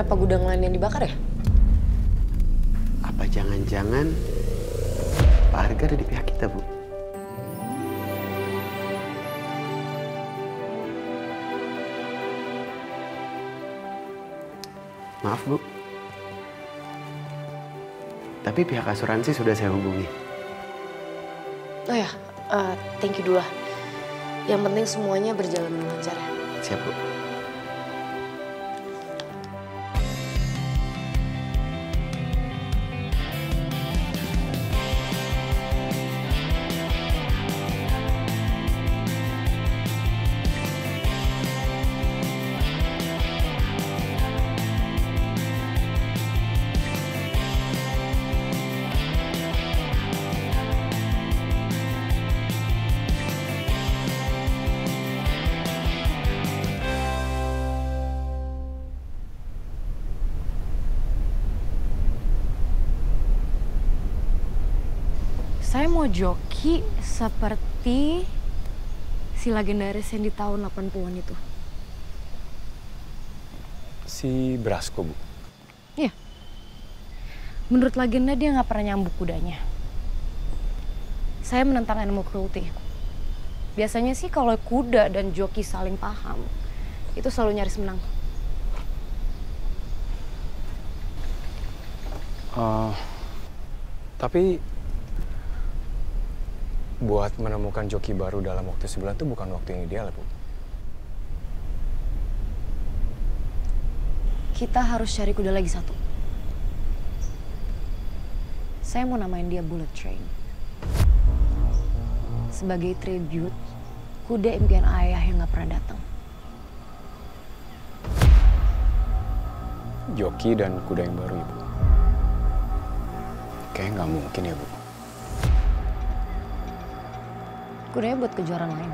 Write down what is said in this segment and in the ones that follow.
kenapa gudang lain yang dibakar ya? Apa jangan-jangan Pak Arga ada di pihak kita, Bu? Maaf, Bu. Tapi pihak asuransi sudah saya hubungi. Oh ya, thank you dulu lah. Yang penting semuanya berjalan lancar ya. Siap, Bu. Saya mau joki seperti si legendaris yang di tahun 80-an itu. Si Brasco, Bu? Iya. Menurut legenda dia nggak pernah nyambuk kudanya. Saya menentang animal cruelty. Biasanya sih kalau kuda dan joki saling paham, itu selalu nyaris menang. Tapi buat menemukan joki baru dalam waktu sebulan itu bukan waktu yang ideal, Bu. Kita harus cari kuda lagi satu. Saya mau namain dia Bullet Train. Sebagai tribute, kuda impian ayah yang gak pernah datang. Joki dan kuda yang baru, Ibu. Kayaknya nggak mungkin ya, Bu. Kudanya buat kejuaraan lain.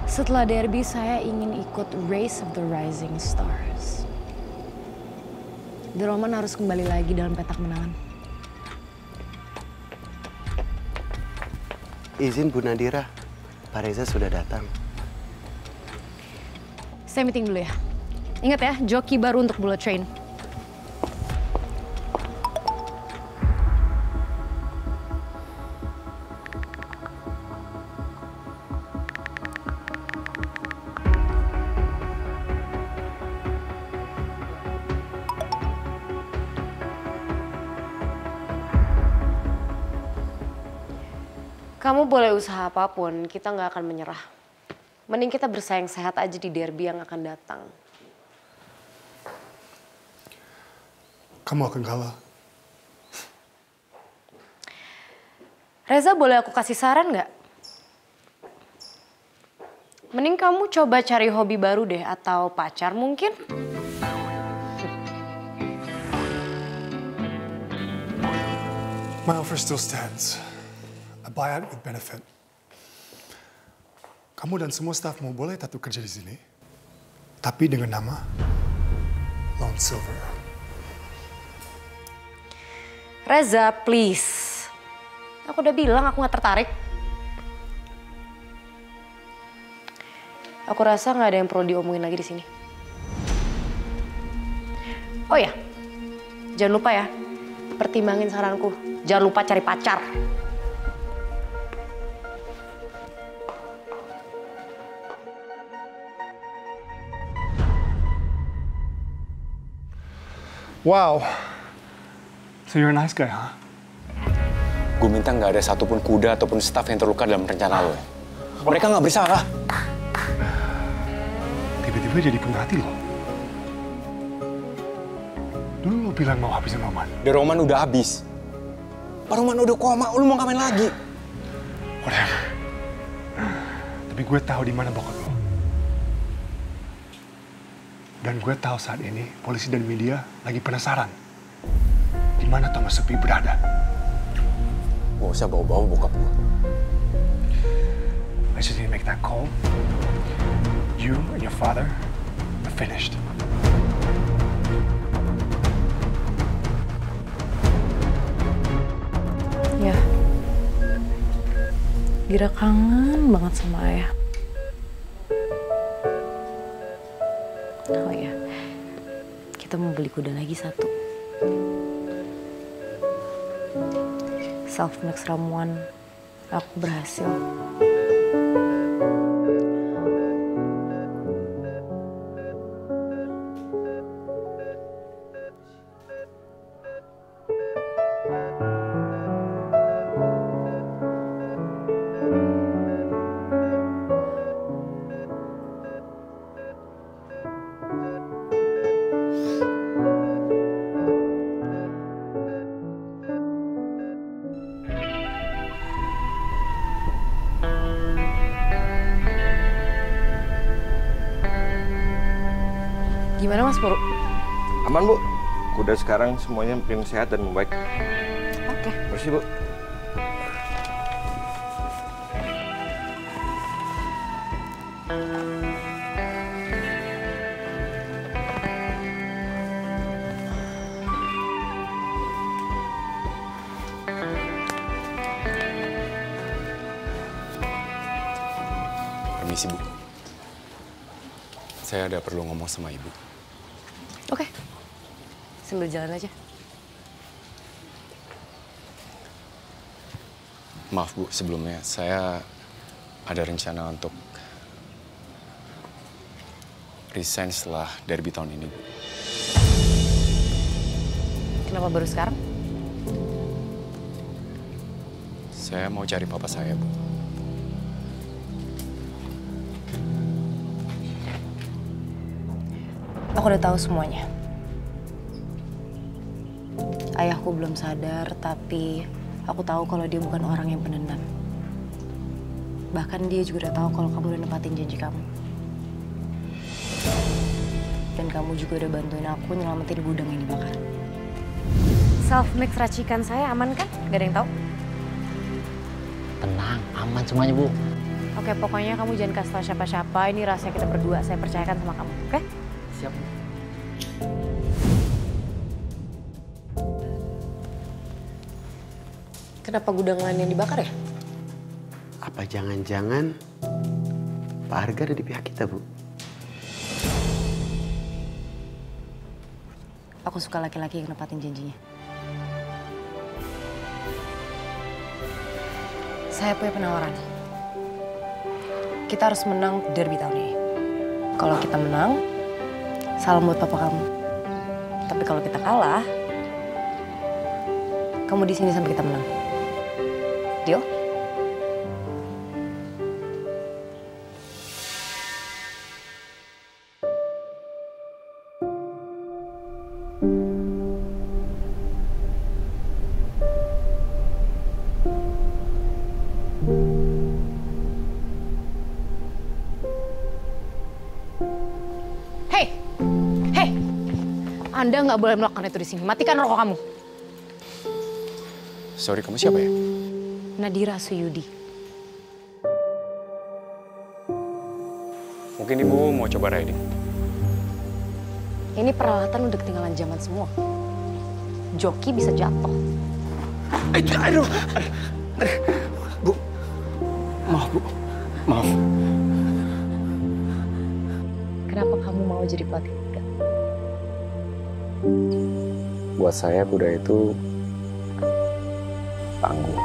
Setelah derby, saya ingin ikut Race of the Rising Stars. The Roman harus kembali lagi dalam peta kemenangan. Izin Bu Nadira, Pak Reza sudah datang. Saya meeting dulu ya. Ingat ya, joki baru untuk Bullet Train. Kamu boleh usaha apapun, kita nggak akan menyerah. Mending kita bersaing sehat aja di derby yang akan datang. Kamu akan kalah. Reza, boleh aku kasih saran nggak? Mending kamu coba cari hobi baru deh, atau pacar mungkin? My offer still stands. A buyout with benefit. Kamu dan semua stafmu boleh tetap kerja di sini, tapi dengan nama Lone Silver. Reza, please. Aku udah bilang aku nggak tertarik. Aku rasa nggak ada yang perlu diomongin lagi di sini. Oh ya, jangan lupa ya, pertimbangin saranku. Jangan lupa cari pacar. Wow. So you're a nice guy, huh? Gue minta nggak ada satupun kuda ataupun staf yang terluka dalam rencana lo. Mereka nggak bersalah. Tiba-tiba jadi pemerhati lo. Dulu lo bilang mau habisin Roman. The Roman udah habis. Pak Roman udah koma, lu mau ngapain lagi? Whatever. Tapi gue tahu di mana bokap lo. Dan gue tahu saat ini polisi dan media lagi penasaran di mana Thomas Sepi berada. Gak usah bawa-bawa bokap gue. I just need to make that call. You and your father are finished. Ya, Gira kangen banget sama ayah. Oh ya, kita mau beli kuda lagi satu. Self mix ramuan, aku berhasil. Gimana Mas Pur? Aman Bu, kuda sekarang semuanya makin sehat dan membaik. Oke. Bersih Bu. Permisi Bu, saya ada perlu ngomong sama Ibu. Oke. Sambil jalan aja. Maaf Bu, sebelumnya saya ada rencana untuk resign setelah derby tahun ini, Bu. Kenapa baru sekarang? Saya mau cari papa saya, Bu. Aku udah tahu semuanya. Ayahku belum sadar, tapi aku tahu kalau dia bukan orang yang pendendam. Bahkan dia juga udah tahu kalau kamu udah nempatin janji kamu. Dan kamu juga udah bantuin aku nyelamatin gudang yang dibakar. Self-mix racikan saya aman kan? Gak ada yang tahu? Tenang, aman semuanya Bu. Oke, pokoknya kamu jangan kasih tahu siapa-siapa. Ini rahasia kita berdua. Saya percayakan sama kamu, oke? Siap Bu. Kenapa gudang lain yang dibakar ya? Apa jangan-jangan Pak Arga ada di pihak kita, Bu? Aku suka laki-laki yang nepatin janjinya. Saya punya penawaran. Kita harus menang derby tahun ini. Kalau kita menang, salam buat papa kamu. Tapi kalau kita kalah, kamu di sini sampai kita menang. Deal? Hei, Anda nggak boleh melakukan itu di sini. Matikan rokok kamu. Sorry, kamu siapa ya? Nadira Suyudi. Mungkin Ibu mau coba riding. Ini peralatan udah ketinggalan zaman semua. Joki bisa jatuh. Aduh. Bu, maaf Bu, maaf. Kenapa kamu mau jadi pelatih kuda? Buat saya kuda itu tangguh,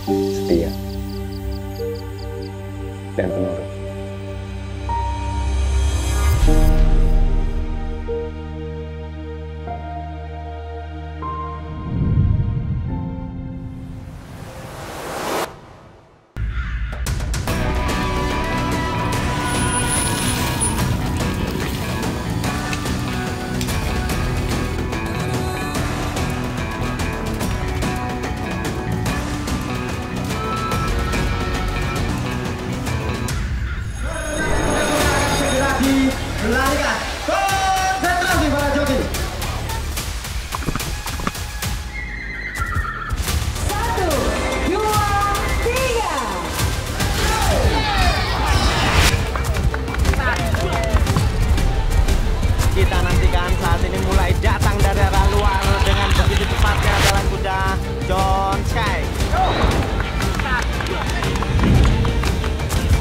setia, dan penurut. Melarikan, konsentrasi para joki. 1, 2, 3. Kita nantikan saat ini mulai datang dari arah luar dengan begitu cepatnya adalah kuda John Sky.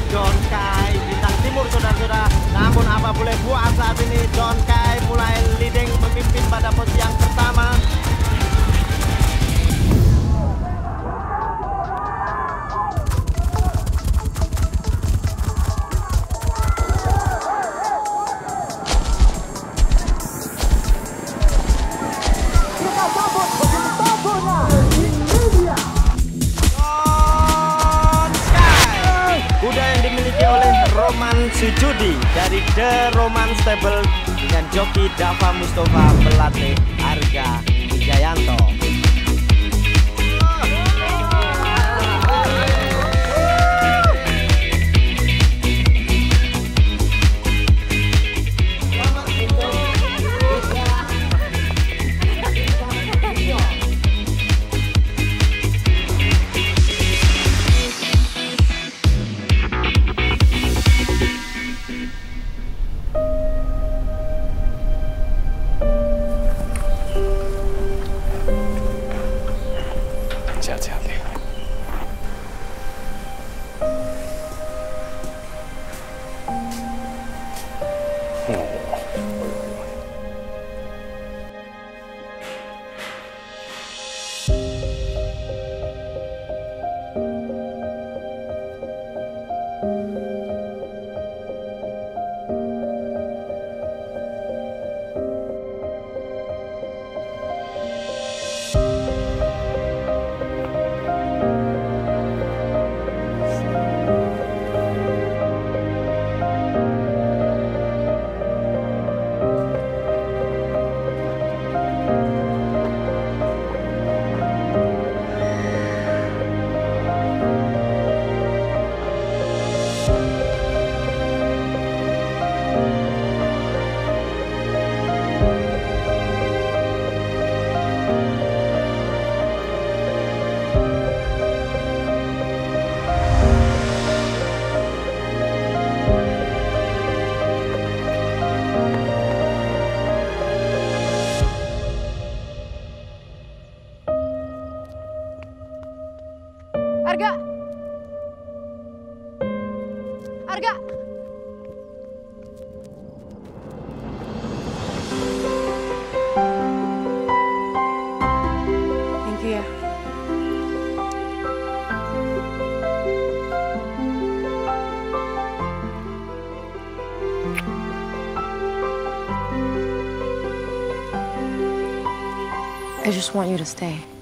John Sky bintang timur saudara-saudara. Namun apa Dava boleh buat saat ini. John Kai mulai leading, memimpin pada posisi yang pertama. Kuda yang dimiliki oleh Roman Sujudi dari The Roman Stable dengan joki Dava Mustafa pelatih Arga Wijayanto. Sehat-sehat ya. Arga! Arga! Thank you ya. I just want you to stay.